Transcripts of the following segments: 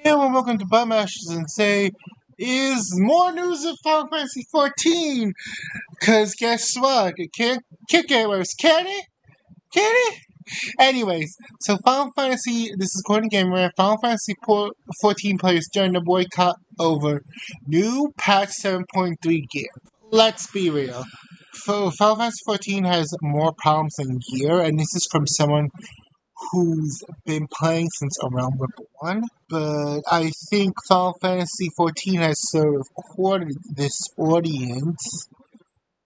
And we'll welcome to Butt Mashers and say, is more news of Final Fantasy 14? Because guess what? It can't kick it worse, can it? Can it? Anyways, so Final Fantasy, this is according to Gamer, Final Fantasy 14 players joined the boycott over new patch 7.3 gear. Let's be real. Final Fantasy 14 has more problems than gear, and this is from someone who's been playing since A Realm Reborn, but I think Final Fantasy XIV has sort of courted this audience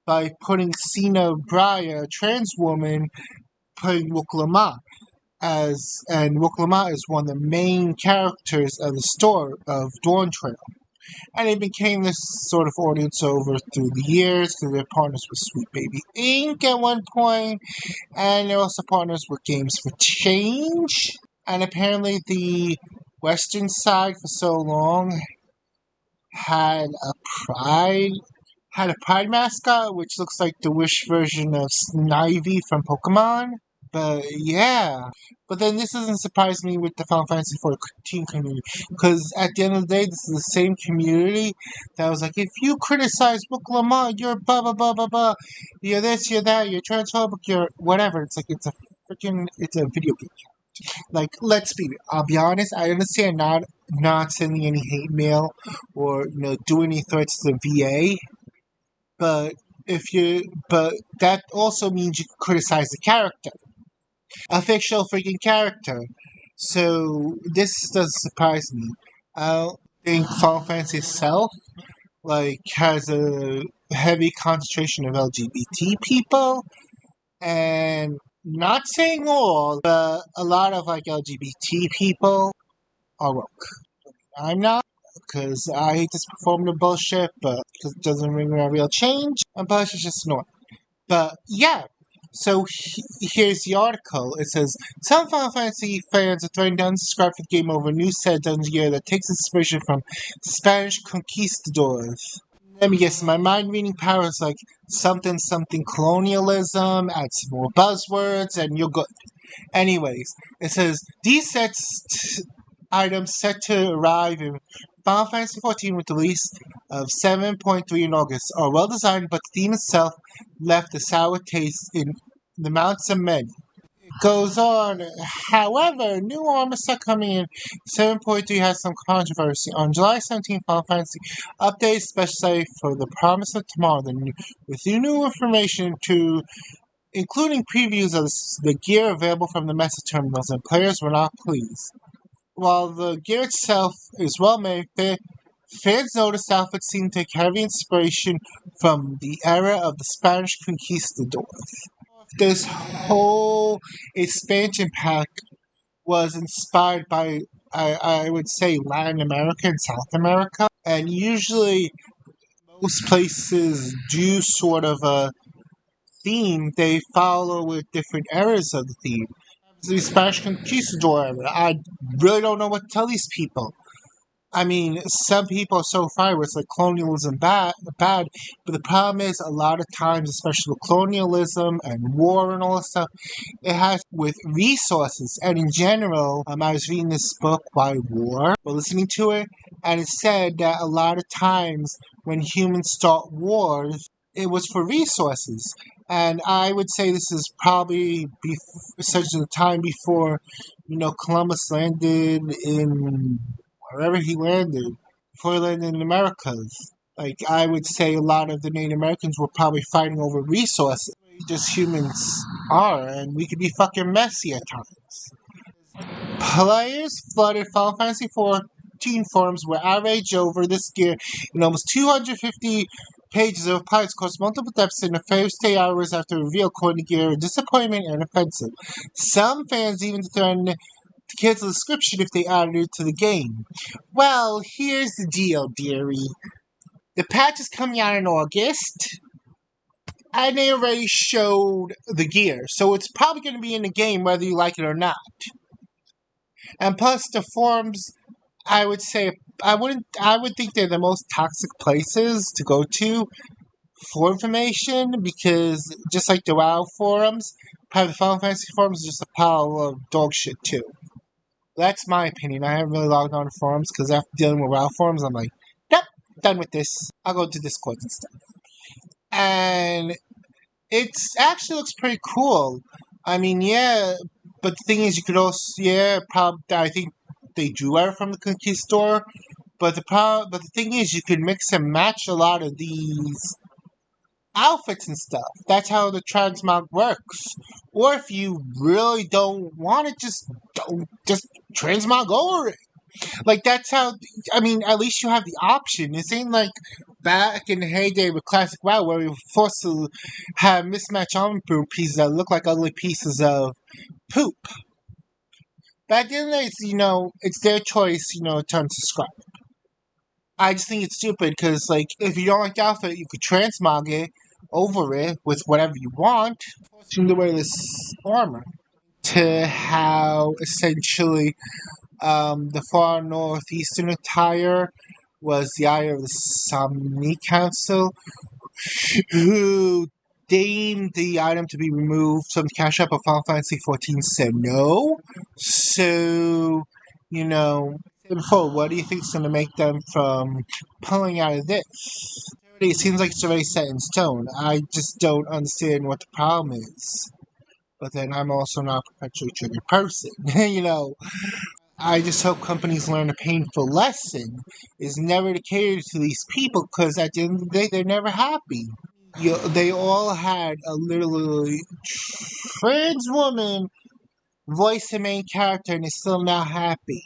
by putting Sina Briar, a trans woman, playing Woklama, and Woklama is one of the main characters of the story of Dawn Trail. And it became this sort of audience over through the years because they're partners with Sweet Baby Inc. at one point, and they're also partners with Games for Change. And apparently the Western side for so long had a pride mascot, which looks like the Wish version of Snivy from Pokemon. But yeah. But then this doesn't surprise me with the Final Fantasy XIV community. Because at the end of the day, this is the same community that was like, if you criticize Book Lamont, you're blah blah blah blah blah. You're this, you're that, you're transphobic, you're whatever. It's like it's a video game. Like, let's be real. I'll be honest, I understand not sending any hate mail or doing any threats to the VA. But but that also means you criticize the character. A fictional freaking character. So this doesn't surprise me. I don't think Final Fantasy itself has a heavy concentration of LGBT people, and not saying all, but a lot of LGBT people are woke. I'm not, because I hate this performative bullshit, but because it doesn't bring me a real change, and plus it's just annoying. But yeah. So here's the article. It says, some Final Fantasy fans are threatening to unsubscribe for the game over a new set of Dungeon Gear that takes inspiration from Spanish conquistadors. Let me guess, my mind-reading power is like something colonialism, add some more buzzwords, and you're good. Anyways, it says, these items set to arrive in Final Fantasy XIV with the release of 7.3 in August are well designed, but the theme itself left a sour taste in the mouths of many. It goes on, however, new armor set coming in 7.3 has some controversy. On July 17th, Final Fantasy updated special for the Promise of Tomorrow with new information including previews of the gear available from the message terminals, and players were not pleased. While the gear itself is well made, fans noticed outfits seem to take heavy inspiration from the era of the Spanish conquistadors. This whole expansion pack was inspired by, I would say, Latin America and South America. And usually, most places do sort of a theme. They follow with different eras of the theme. The Spanish Conquistador era. I really don't know what to tell these people. I mean, some people are so fine with colonialism bad, but the problem is a lot of times, especially with colonialism and war and all that stuff, it has with resources. And in general, I was reading this book, Why War, or listening to it, and it said that a lot of times when humans start wars, it was for resources. And I would say this is probably such a time before, Columbus landed in wherever he landed, before he landed in the Americas. I would say a lot of the Native Americans were probably fighting over resources. Just humans are, and we could be fucking messy at times. Players flooded Final Fantasy XIV forums were outraged over this gear in almost 250 pages of replies across multiple depths in the first 8 hours after reveal, according to Gear, disappointment and offensive. Some fans even threatened to cancel the subscription if they added it to the game. Well, here's the deal, dearie. The patch is coming out in August, and they already showed the gear, so it's probably going to be in the game whether you like it or not. And plus, the forums, I would say, I would think they're the most toxic places to go to for information, because just like the WoW forums, probably the Final Fantasy forums is just a pile of dog shit too. That's my opinion. I haven't really logged on to forums because after dealing with WoW forums, I'm like, yep, done with this. I'll go to Discord and stuff. And it actually looks pretty cool. I mean, yeah, but the thing is, you could also, yeah, I think they drew out from the Conquistador. But the thing is, you can mix and match a lot of these outfits and stuff. That's how the transmog works. Or if you really don't want it, just transmog over it. Like that's how. I mean, at least you have the option. This ain't like back in the heyday with classic WoW where we were forced to have mismatched armor pieces that look like ugly pieces of poop. But at the end of the day, it's their choice. To unsubscribe. I just think it's stupid because, like, if you don't like the outfit, you could transmog it over it with whatever you want. Forcing to wear this armor to how essentially the far northeastern attire was the eye of the Somni Council, who deemed the item to be removed from the cash app of Final Fantasy XIV said no. So, before, what do you think is going to make them from pulling out of this? It seems like it's already set in stone. I just don't understand what the problem is. But then I'm also not a perpetually triggered person. I just hope companies learn a painful lesson is never to cater to these people because at the end of the day, they're never happy. They all had a literally trans woman voice the main character and is still not happy.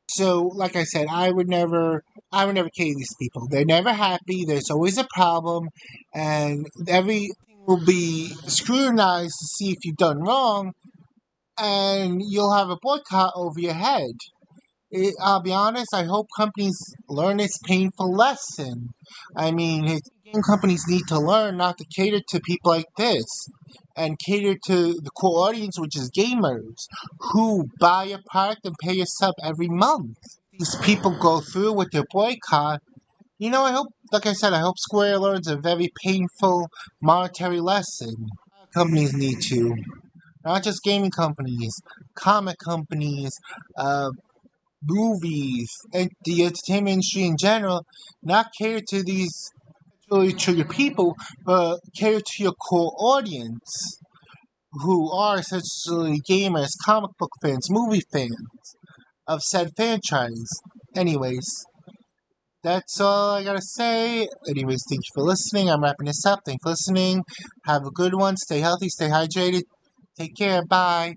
So, like I said, I would never cater these people. They're never happy. There's always a problem, and everything will be scrutinized to see if you've done wrong, and you'll have a boycott over your head. I'll be honest, I hope companies learn this painful lesson. I mean, game companies need to learn not to cater to people like this and cater to the core audience, which is gamers, who buy a product and pay a sub every month. These people go through with their boycott. I hope, like I said, I hope Square learns a very painful monetary lesson. Companies need to. Not just gaming companies, comic companies, movies, and the entertainment industry in general, not cater to these really triggered people, but cater to your core audience, who are essentially gamers, comic book fans, movie fans of said franchise. Anyways, that's all I gotta say. Anyways, thank you for listening. I'm wrapping this up. Thanks for listening. Have a good one. Stay healthy, stay hydrated. Take care. Bye.